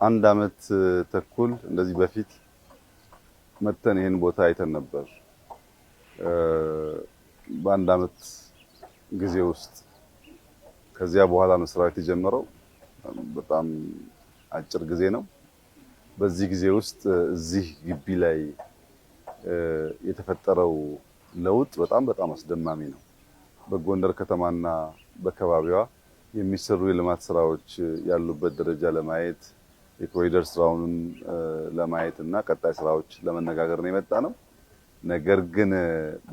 አንድ አመት ተኩል እንደዚህ በፊት መተን ይሄን ቦታ አይተን ነበር። በአንድ አመት ጊዜ ውስጥ ከዚያ በኋላ ነው ስራው የተጀመረው። በጣም አጭር ጊዜ ነው። በዚህ ጊዜ ውስጥ እዚህ ግቢ ላይ የተፈጠረው ለውጥ በጣም አስደማሚ ነው። በጎንደር ከተማና በከባቢዋ የሚሰሩ የልማት ስራዎች ያሉበት ደረጃ ለማየት የኮሪደር ስራውን ለማየት እና ቀጣይ ስራዎች ለመነጋገር ነው የመጣ ነው። ነገር ግን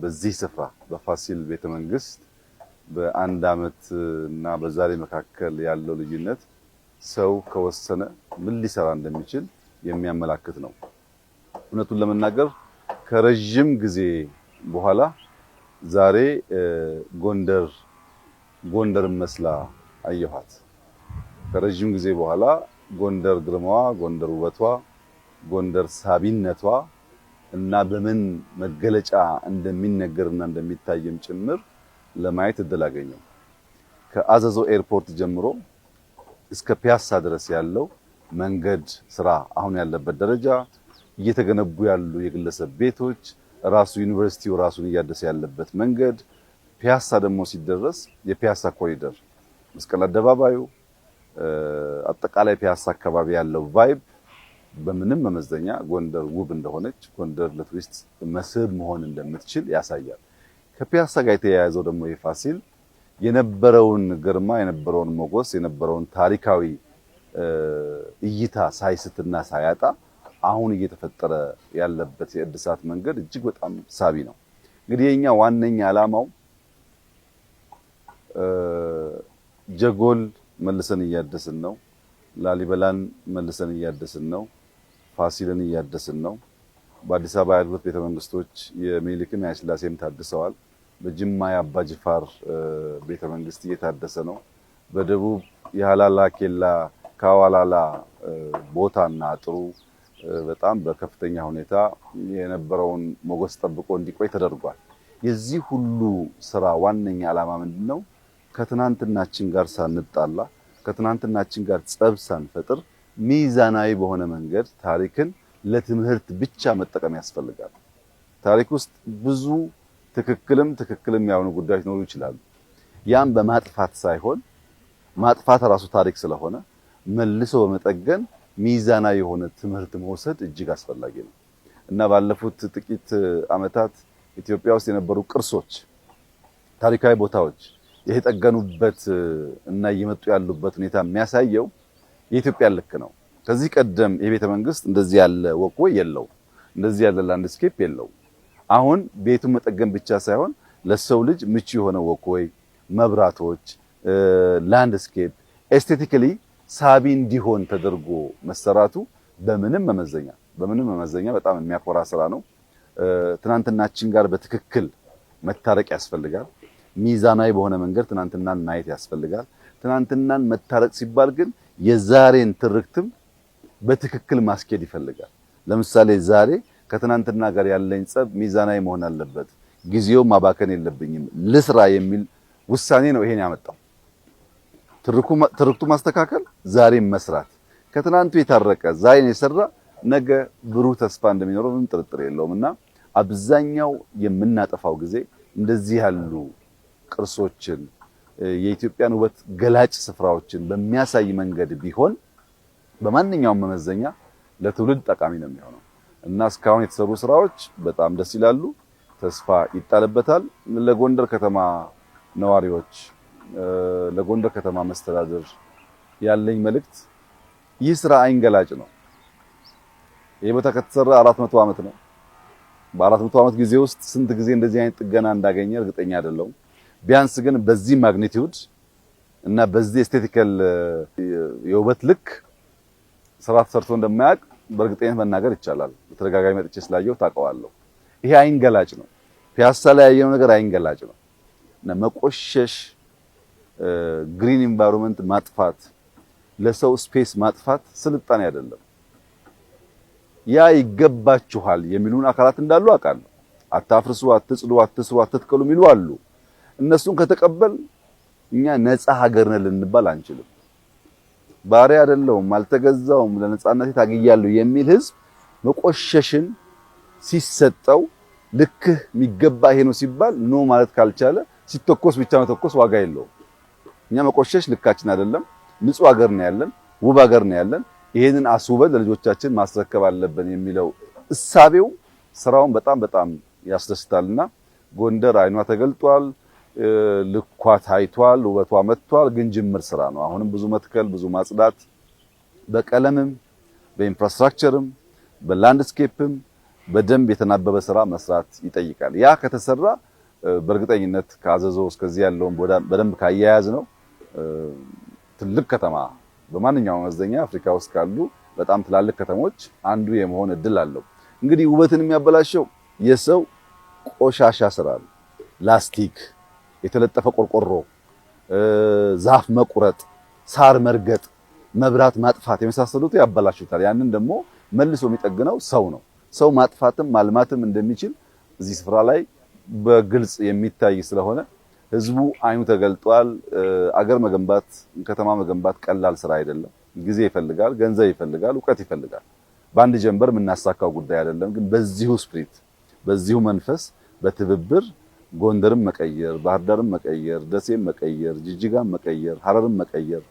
በዚህ ስፍራ በፋሲል ቤተመንግስት በአንድ አመት እና በዛሬ መካከል ያለው ልዩነት ሰው ከወሰነ ምን ሊሰራ እንደሚችል የሚያመላክት ነው። እውነቱን ለመናገር ከረጅም ጊዜ በኋላ ዛሬ ጎንደር መስላ አየኋት። ከረጅም ጊዜ በኋላ ጎንደር ግርማዋ፣ ጎንደር ውበቷ፣ ጎንደር ሳቢነቷ እና በምን መገለጫ እንደሚነገርና እንደሚታይም ጭምር ለማየት እድል አገኘው። ከአዘዞ ኤርፖርት ጀምሮ እስከ ፒያሳ ድረስ ያለው መንገድ ስራ አሁን ያለበት ደረጃ፣ እየተገነቡ ያሉ የግለሰብ ቤቶች፣ ራሱ ዩኒቨርሲቲው ራሱን እያደሰ ያለበት መንገድ፣ ፒያሳ ደግሞ ሲደረስ የፒያሳ ኮሪደር፣ መስቀል አደባባዩ፣ አጠቃላይ ፒያሳ አካባቢ ያለው ቫይብ በምንም መመዘኛ ጎንደር ውብ እንደሆነች፣ ጎንደር ለቱሪስት መስህብ መሆን እንደምትችል ያሳያል። ከፒያሳ ጋር የተያያዘው ደግሞ የፋሲል የነበረውን ግርማ፣ የነበረውን ሞገስ፣ የነበረውን ታሪካዊ እይታ ሳይስትና ሳያጣ አሁን እየተፈጠረ ያለበት የእድሳት መንገድ እጅግ በጣም ሳቢ ነው። እንግዲህ የኛ ዋነኛ ዓላማው ጀጎል መልሰን እያደስን ነው፣ ላሊበላን መልሰን እያደስን ነው፣ ፋሲልን እያደስን ነው። በአዲስ አበባ ያሉት ቤተመንግስቶች የሚኒልክም የኃይለሥላሴም ታድሰዋል። በጅማ የአባ ጅፋር ቤተመንግስት እየታደሰ ነው። በደቡብ የሃላላ ኬላ ካዋላላ ቦታና አጥሩ በጣም በከፍተኛ ሁኔታ የነበረውን ሞገስ ጠብቆ እንዲቆይ ተደርጓል። የዚህ ሁሉ ስራ ዋነኛ ዓላማ ምንድነው? ከትናንትናችን ጋር ሳንጣላ፣ ከትናንትናችን ጋር ጸብ ሳንፈጥር ሚዛናዊ በሆነ መንገድ ታሪክን ለትምህርት ብቻ መጠቀም ያስፈልጋል። ታሪክ ውስጥ ብዙ ትክክልም ያልሆኑ ጉዳዮች ሊኖሩ ይችላሉ። ያን በማጥፋት ሳይሆን ማጥፋት ራሱ ታሪክ ስለሆነ መልሶ በመጠገን ሚዛናዊ የሆነ ትምህርት መውሰድ እጅግ አስፈላጊ ነው እና ባለፉት ጥቂት ዓመታት ኢትዮጵያ ውስጥ የነበሩ ቅርሶች፣ ታሪካዊ ቦታዎች የተጠገኑበት እና እየመጡ ያሉበት ሁኔታ የሚያሳየው የኢትዮጵያ ልክ ነው። ከዚህ ቀደም የቤተ መንግስት እንደዚህ ያለ ወክወይ የለው፣ እንደዚህ ያለ ላንድስኬፕ የለው። አሁን ቤቱን መጠገን ብቻ ሳይሆን ለሰው ልጅ ምቹ የሆነ ወክወይ፣ መብራቶች፣ ላንድስኬፕ ኤስቴቲካሊ ሳቢ እንዲሆን ተደርጎ መሰራቱ በምንም መመዘኛ በጣም የሚያኮራ ስራ ነው። ትናንትናችን ጋር በትክክል መታረቅ ያስፈልጋል። ሚዛናዊ በሆነ መንገድ ትናንትናን ማየት ያስፈልጋል። ትናንትናን መታረቅ ሲባል ግን የዛሬን ትርክትም በትክክል ማስኬድ ይፈልጋል። ለምሳሌ ዛሬ ከትናንትና ጋር ያለኝ ጸብ ሚዛናዊ መሆን አለበት፣ ጊዜው ማባከን የለብኝም፣ ልስራ የሚል ውሳኔ ነው ይሄን ያመጣው። ትርክቱ ማስተካከል፣ ዛሬም መስራት፣ ከትናንቱ የታረቀ ዛሬን የሰራ ነገ ብሩህ ተስፋ እንደሚኖረው ምንም ጥርጥር የለውምና አብዛኛው የምናጠፋው ጊዜ እንደዚህ ያሉ ቅርሶችን የኢትዮጵያን ውበት ገላጭ ስፍራዎችን በሚያሳይ መንገድ ቢሆን በማንኛውም መመዘኛ ለትውልድ ጠቃሚ ነው የሚሆነው እና እስካሁን የተሰሩ ስራዎች በጣም ደስ ይላሉ። ተስፋ ይጣልበታል። ለጎንደር ከተማ ነዋሪዎች፣ ለጎንደር ከተማ መስተዳድር ያለኝ መልእክት ይህ ስራ አይንገላጭ ነው። ይህ ቦታ ከተሰራ 400 ዓመት ነው። በ400 ዓመት ጊዜ ውስጥ ስንት ጊዜ እንደዚህ አይነት ጥገና እንዳገኘ እርግጠኛ አይደለሁም። ቢያንስ ግን በዚህ ማግኒቲዩድ እና በዚህ ኤስቴቲካል የውበት ልክ ስራ ተሰርቶ እንደማያውቅ በእርግጠኝነት መናገር ይቻላል። በተደጋጋሚ መጥቼ ስላየው ታውቀዋለሁ። ይሄ አይንገላጭ ነው። ፒያሳ ላይ ያየነው ነገር አይንገላጭ ነው እና መቆሸሽ፣ ግሪን ኢንቫይሮንመንት ማጥፋት፣ ለሰው ስፔስ ማጥፋት ስልጣኔ አይደለም። ያ ይገባችኋል የሚሉን አካላት እንዳሉ አውቃለሁ። አታፍርሱ፣ አትጽዱ፣ አትስሩ፣ አትትከሉ የሚሉ አሉ። እነሱን ከተቀበል እኛ ነፃ ሀገር ነን ልንባል አንችልም። ባሪያ አይደለሁም አልተገዛውም ለነጻነቴ ታግያለሁ የሚል ህዝብ መቆሸሽን ሲሰጠው ልክህ የሚገባ ይሄ ነው ሲባል ኖ ማለት ካልቻለ ሲተኮስ ብቻ መተኮስ ዋጋ የለውም። እኛ መቆሸሽ ልካችን አይደለም። ንጹህ ሀገር ነው ያለን፣ ውብ ሀገር ነው ያለን። ይሄንን አስውበን ለልጆቻችን ማስረከብ አለብን የሚለው እሳቤው ስራውን በጣም ያስደስታልና ጎንደር አይኗ ተገልጧል፣ ልኳ ታይቷል፣ ውበቷ መጥቷል። ግን ጅምር ስራ ነው። አሁንም ብዙ መትከል፣ ብዙ ማጽዳት፣ በቀለምም በኢንፍራስትራክቸርም በላንድስኬፕም በደንብ የተናበበ ስራ መስራት ይጠይቃል። ያ ከተሰራ በእርግጠኝነት ከአዘዞ እስከዚህ ያለውን በደንብ ካያያዝ ነው ትልቅ ከተማ በማንኛውም መዘኛ አፍሪካ ውስጥ ካሉ በጣም ትላልቅ ከተሞች አንዱ የመሆን እድል አለው። እንግዲህ ውበትን የሚያበላሸው የሰው ቆሻሻ ስራ ነው። ላስቲክ፣ የተለጠፈ ቆርቆሮ፣ ዛፍ መቁረጥ፣ ሳር መርገጥ፣ መብራት ማጥፋት የመሳሰሉት ያበላሹታል። ያንን ደግሞ መልሶ የሚጠግነው ሰው ነው። ሰው ማጥፋትም ማልማትም እንደሚችል እዚህ ስፍራ ላይ በግልጽ የሚታይ ስለሆነ ህዝቡ አይኑ ተገልጧል። አገር መገንባት፣ ከተማ መገንባት ቀላል ስራ አይደለም። ጊዜ ይፈልጋል፣ ገንዘብ ይፈልጋል፣ ዕውቀት ይፈልጋል። በአንድ ጀንበር የምናሳካው ጉዳይ አይደለም። ግን በዚሁ ስፕሪት፣ በዚሁ መንፈስ በትብብር ጎንደርም መቀየር፣ ባህር ዳርም መቀየር፣ ደሴም መቀየር፣ ጅጅጋም መቀየር፣ ሐረርም መቀየር፣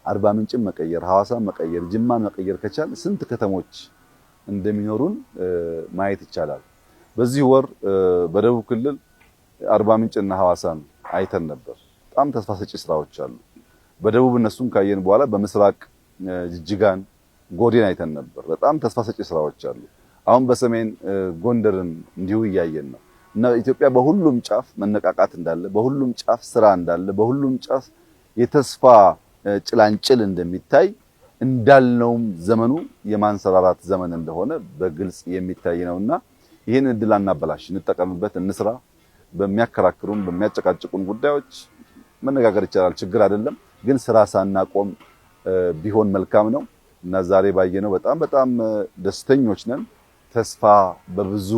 አርባ ምንጭም መቀየር፣ ሐዋሳም መቀየር፣ ጅማን መቀየር ከቻል ስንት ከተሞች እንደሚኖሩን ማየት ይቻላል። በዚህ ወር በደቡብ ክልል አርባ ምንጭና ሐዋሳን አይተን ነበር። በጣም ተስፋ ሰጪ ስራዎች አሉ። በደቡብ እነሱን ካየን በኋላ በምስራቅ ጅጅጋን፣ ጎዴን አይተን ነበር። በጣም ተስፋ ሰጪ ስራዎች አሉ። አሁን በሰሜን ጎንደርን እንዲሁ እያየን ነው እና ኢትዮጵያ በሁሉም ጫፍ መነቃቃት እንዳለ፣ በሁሉም ጫፍ ስራ እንዳለ፣ በሁሉም ጫፍ የተስፋ ጭላንጭል እንደሚታይ እንዳልነውም ዘመኑ የማንሰራራት ዘመን እንደሆነ በግልጽ የሚታይ ነውና ይህን እድል አናበላሽ፣ እንጠቀምበት፣ እንስራ። በሚያከራክሩን በሚያጨቃጭቁን ጉዳዮች መነጋገር ይቻላል፣ ችግር አይደለም። ግን ስራ ሳናቆም ቢሆን መልካም ነው እና ዛሬ ባየነው በጣም ደስተኞች ነን። ተስፋ በብዙ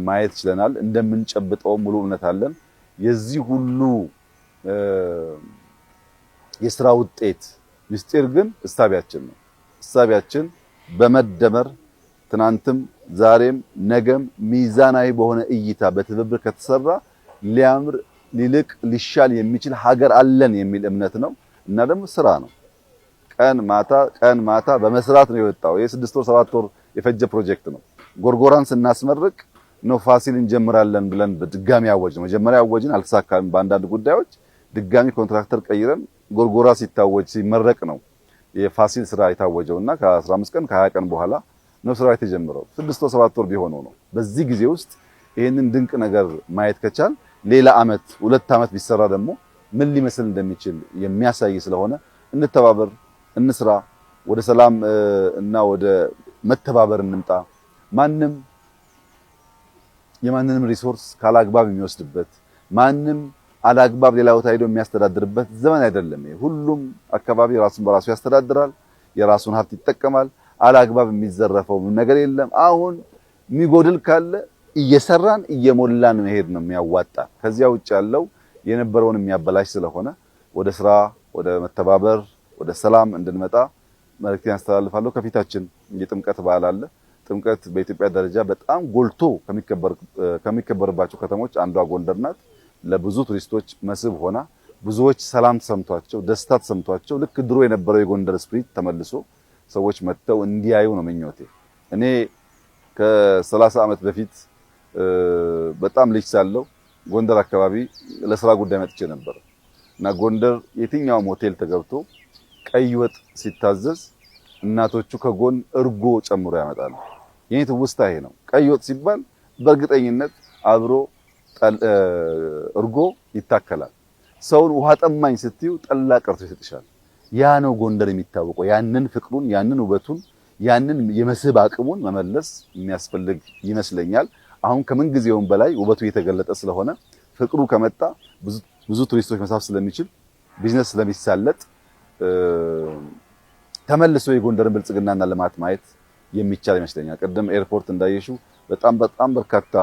ማየት ችለናል። እንደምንጨብጠው ሙሉ እምነት አለን። የዚህ ሁሉ የስራ ውጤት ምስጢር ግን እሳቢያችን ነው። እሳቢያችን በመደመር ትናንትም ዛሬም ነገም ሚዛናዊ በሆነ እይታ በትብብር ከተሰራ ሊያምር ሊልቅ ሊሻል የሚችል ሀገር አለን የሚል እምነት ነው እና ደግሞ ስራ ነው። ቀን ማታ በመስራት ነው የወጣው። የ6 ወር 7 ወር የፈጀ ፕሮጀክት ነው። ጎርጎራን ስናስመርቅ ነው ፋሲል እንጀምራለን ብለን በድጋሚ አወጅ ነው። መጀመሪያ አወጅን አልተሳካም በአንዳንድ ጉዳዮች። ድጋሚ ኮንትራክተር ቀይረን ጎርጎራ ሲታወጅ ሲመረቅ ነው የፋሲል ስራ የታወጀውና ከ15 ቀን ከ20 ቀን በኋላ ነው ስራ የተጀመረው። 6 ወር 7 ወር ቢሆነው ነው። በዚህ ጊዜ ውስጥ ይሄንን ድንቅ ነገር ማየት ከቻል ሌላ አመት 2 አመት ቢሰራ ደግሞ ምን ሊመስል እንደሚችል የሚያሳይ ስለሆነ እንተባበር፣ እንስራ፣ ወደ ሰላም እና ወደ መተባበር እንምጣ። ማንም የማንንም ሪሶርስ ካላግባብ የሚወስድበት፣ ማንም አላግባብ ሌላ ቦታ ሄዶ የሚያስተዳድርበት ዘመን አይደለም። ሁሉም አካባቢ ራሱን በራሱ ያስተዳድራል፣ የራሱን ሀብት ይጠቀማል። አላግባብ የሚዘረፈው ነገር የለም። አሁን የሚጎድል ካለ እየሰራን እየሞላን መሄድ ነው የሚያዋጣ። ከዚያ ውጭ ያለው የነበረውን የሚያበላሽ ስለሆነ ወደ ስራ፣ ወደ መተባበር፣ ወደ ሰላም እንድንመጣ መልእክቴን አስተላልፋለሁ። ከፊታችን የጥምቀት በዓል አለ። ጥምቀት በኢትዮጵያ ደረጃ በጣም ጎልቶ ከሚከበርባቸው ከተሞች አንዷ ጎንደር ናት። ለብዙ ቱሪስቶች መስህብ ሆና ብዙዎች ሰላም ተሰምቷቸው ደስታ ተሰምቷቸው ልክ ድሮ የነበረው የጎንደር ስፕሪት ተመልሶ ሰዎች መጥተው እንዲያዩ ነው ምኞቴ። እኔ ከ30 ዓመት በፊት በጣም ልጅ ሳለሁ ጎንደር አካባቢ ለስራ ጉዳይ መጥቼ ነበር እና ጎንደር የትኛውም ሆቴል ተገብቶ ቀይ ወጥ ሲታዘዝ እናቶቹ ከጎን እርጎ ጨምሮ ያመጣሉ። የኔ ትውስታ ይሄ ነው። ቀይ ወጥ ሲባል በእርግጠኝነት አብሮ እርጎ ይታከላል። ሰውን ውሃ ጠማኝ ስትዩ ጠላ ቀርቶ ይሰጥሻል። ያ ነው ጎንደር የሚታወቀው። ያንን ፍቅሩን፣ ያንን ውበቱን፣ ያንን የመስህብ አቅሙን መመለስ የሚያስፈልግ ይመስለኛል። አሁን ከምን ጊዜውም በላይ ውበቱ እየተገለጠ ስለሆነ ፍቅሩ ከመጣ ብዙ ቱሪስቶች መሳብ ስለሚችል ቢዝነስ ስለሚሳለጥ ተመልሶ የጎንደርን ብልጽግናና ልማት ማየት የሚቻል ይመስለኛል። ቀደም ኤርፖርት እንዳየሽው በጣም በርካታ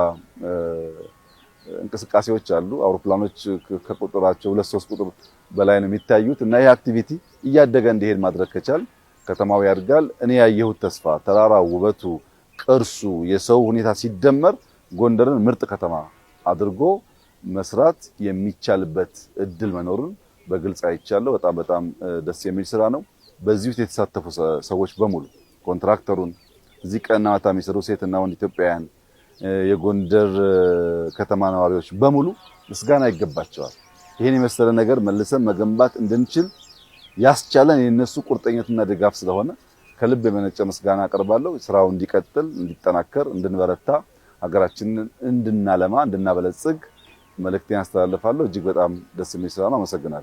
እንቅስቃሴዎች አሉ። አውሮፕላኖች ከቁጥራቸው 2-3 ቁጥር በላይ ነው የሚታዩት እና ይህ አክቲቪቲ እያደገ እንዲሄድ ማድረግ ከቻል ከተማው ያድጋል። እኔ ያየሁት ተስፋ ተራራው፣ ውበቱ፣ ቅርሱ፣ የሰው ሁኔታ ሲደመር ጎንደርን ምርጥ ከተማ አድርጎ መስራት የሚቻልበት እድል መኖሩን በግልጽ አይቻለሁ። በጣም ደስ የሚል ስራ ነው። በዚህ ውስጥ የተሳተፉ ሰዎች በሙሉ ኮንትራክተሩን፣ እዚህ ቀንና ማታ የሚሰሩ ሴትና ወንድ ኢትዮጵያውያን፣ የጎንደር ከተማ ነዋሪዎች በሙሉ ምስጋና ይገባቸዋል። ይሄን የመሰለ ነገር መልሰን መገንባት እንድንችል ያስቻለን የነሱ ቁርጠኝነትና ድጋፍ ስለሆነ ከልብ የመነጨ ምስጋና አቀርባለሁ። ስራው እንዲቀጥል፣ እንዲጠናከር፣ እንድንበረታ፣ ሀገራችንን እንድናለማ፣ እንድናበለጽግ መልእክቴን አስተላልፋለሁ። እጅግ በጣም ደስ የሚል ስራ ነው። አመሰግናለሁ።